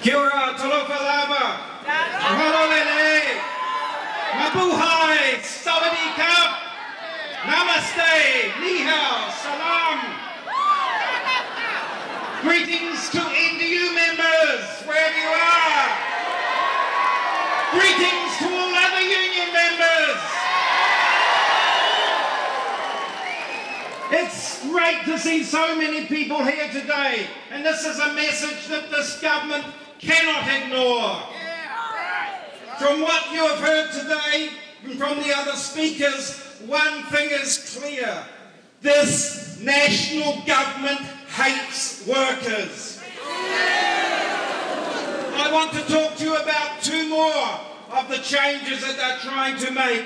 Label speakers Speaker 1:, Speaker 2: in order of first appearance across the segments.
Speaker 1: Kia ora, talofa lava, mahalolele, mabuhay, sawadee-kap, namaste, ni hao, salam. Greetings to NDU members, wherever you are. Greetings to all other union members. It's great to see so many people here today, and this is a message that this government cannot ignore. From what you have heard today and from the other speakers, one thing is clear. This national government hates workers. I want to talk to you about two more of the changes that they're trying to make.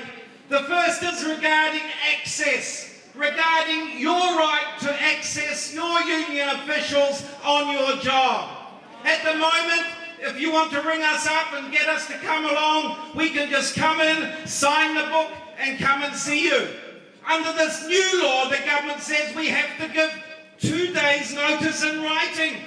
Speaker 1: The first is regarding access, regarding your right to access your union officials on your job. At the moment, if you want to ring us up and get us to come along, we can just come in, sign the book and come and see you. Under this new law, the government says we have to give 2 days' notice in writing.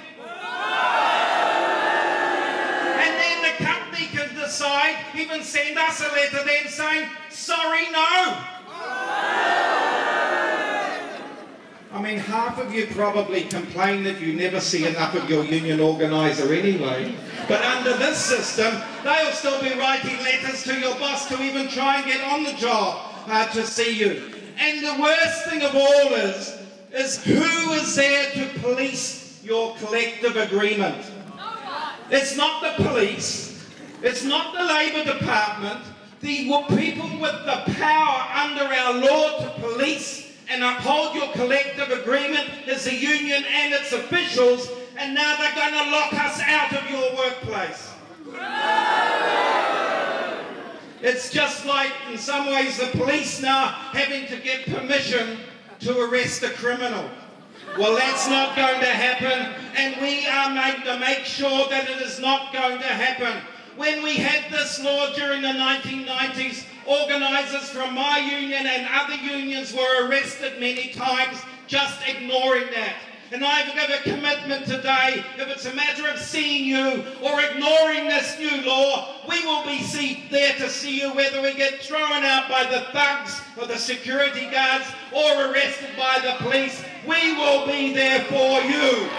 Speaker 1: And then the company can decide, even send us a letter then saying, sorry, no. I mean, half of you probably complain that you never see enough of your union organiser anyway. But under this system, they'll still be writing letters to your boss to even try and get on the job to see you. And the worst thing of all is who is there to police your collective agreement? It's not the police. It's not the Labour Department. The people with the power under our law to police and uphold your collective agreement is the union and its officials, and now they're going to lock us out of your workplace. It's just like, in some ways, the police now having to get permission to arrest a criminal. Well, that's not going to happen, and we are made to make sure that it is not going to happen. When we had this law during the 1990s, organisers from my union and other unions were arrested many times just ignoring that. And I give a commitment today, if it's a matter of seeing you or ignoring this new law, we will be there to see you, whether we get thrown out by the thugs or the security guards or arrested by the police. We will be there for you.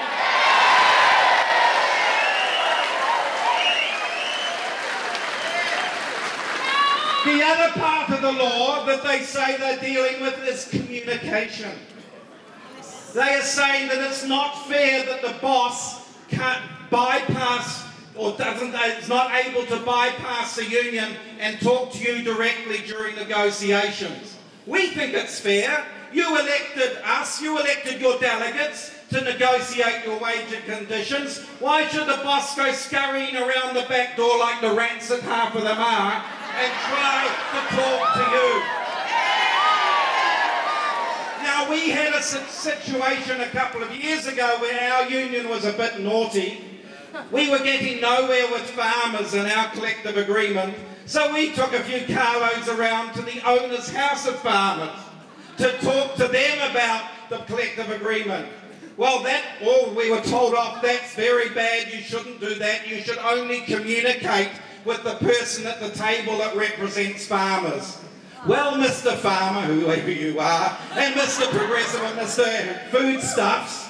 Speaker 1: The other part of the law that they say they're dealing with is communication. They are saying that it's not fair that the boss can't bypass or is not able to bypass the union and talk to you directly during negotiations. We think it's fair. You elected us, you elected your delegates to negotiate your wage and conditions. Why should the boss go scurrying around the back door like the rats that half of them are and try to talk to you? Now, we had a situation a couple of years ago where our union was a bit naughty. We were getting nowhere with farmers in our collective agreement, so we took a few carloads around to the owner's house of farmers to talk to them about the collective agreement. Well, we were told off, that's very bad, you shouldn't do that, you should only communicate with the person at the table that represents farmers. Well, Mr. Farmer, whoever you are, and Mr. Progressive and Mr. Foodstuffs,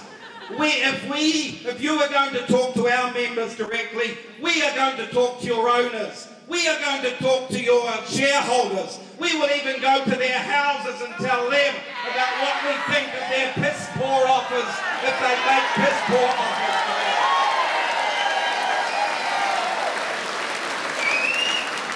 Speaker 1: if you are going to talk to our members directly, we are going to talk to your owners. We are going to talk to your shareholders. We will even go to their houses and tell them about what we think of their piss-poor offers if they make piss-poor offers for them.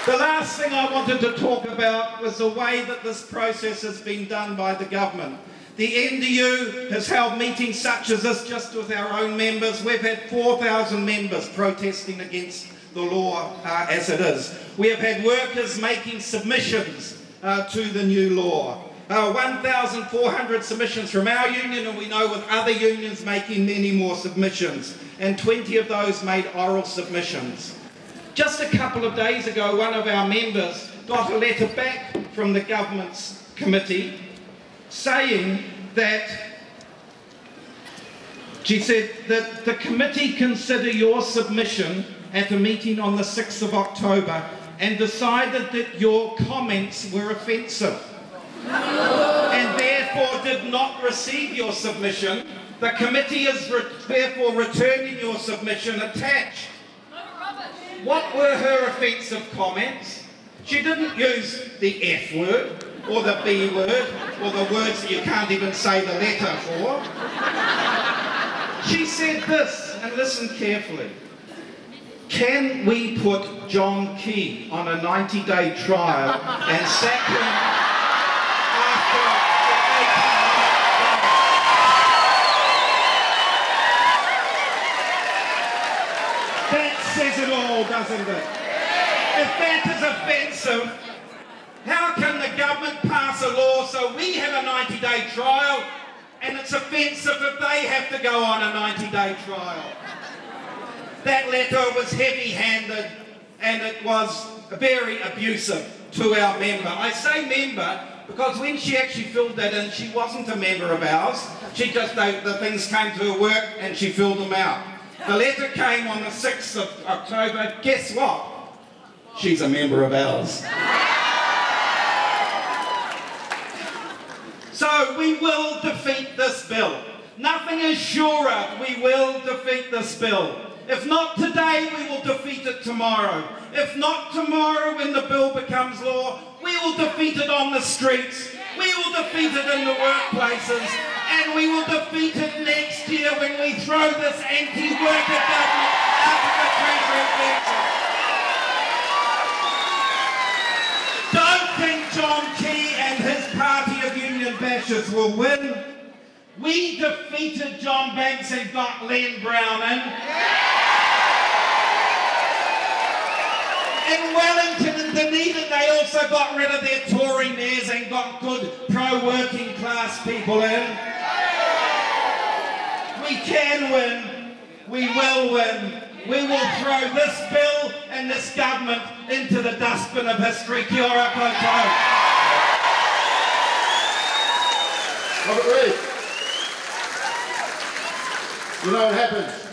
Speaker 1: The last thing I wanted to talk about was the way that this process has been done by the government. The NDU has held meetings such as this just with our own members. We've had 4,000 members protesting against the law as it is. We have had workers making submissions to the new law. 1,400 submissions from our union, and we know with other unions making many more submissions. And 20 of those made oral submissions. Just a couple of days ago, one of our members got a letter back from the government's committee saying that, she said that the committee consider your submission at a meeting on the 6th of October and decided that your comments were offensive and therefore did not receive your submission. The committee is therefore returning your submission attached. What were her offensive comments? She didn't use the F word or the B word or the words that you can't even say the letter for. She said this, and listen carefully. Can we put John Key on a 90-day trial and sack him after the 18 months? That says it all, doesn't it? If that is offensive, how can the government pass a law so we have a 90-day trial and it's offensive if they have to go on a 90-day trial? That letter was heavy-handed and it was very abusive to our member. I say member because when she actually filled that in, she wasn't a member of ours. She just, the things came to her work and she filled them out. The letter came on the 6th of October. Guess what? She's a member of ours. So we will defeat this bill. Nothing is surer. We will defeat this bill. If not today, we will defeat it tomorrow. If not tomorrow when the bill becomes law, we will defeat it on the streets. We will defeat it in the workplaces. And we will defeat it next year when we throw this anti-worker government out of the Treasury election. Don't think John Key and his party of union bashers will win. We defeated John Banks and got Len Brown in. In Wellington and Dunedin, they also got rid of their Tory mayors and got good pro-working class people in. We can win. We will win. We will throw this bill and this government into the dustbin of history. Kia ora koutou.
Speaker 2: Robert Reid. You know what happens?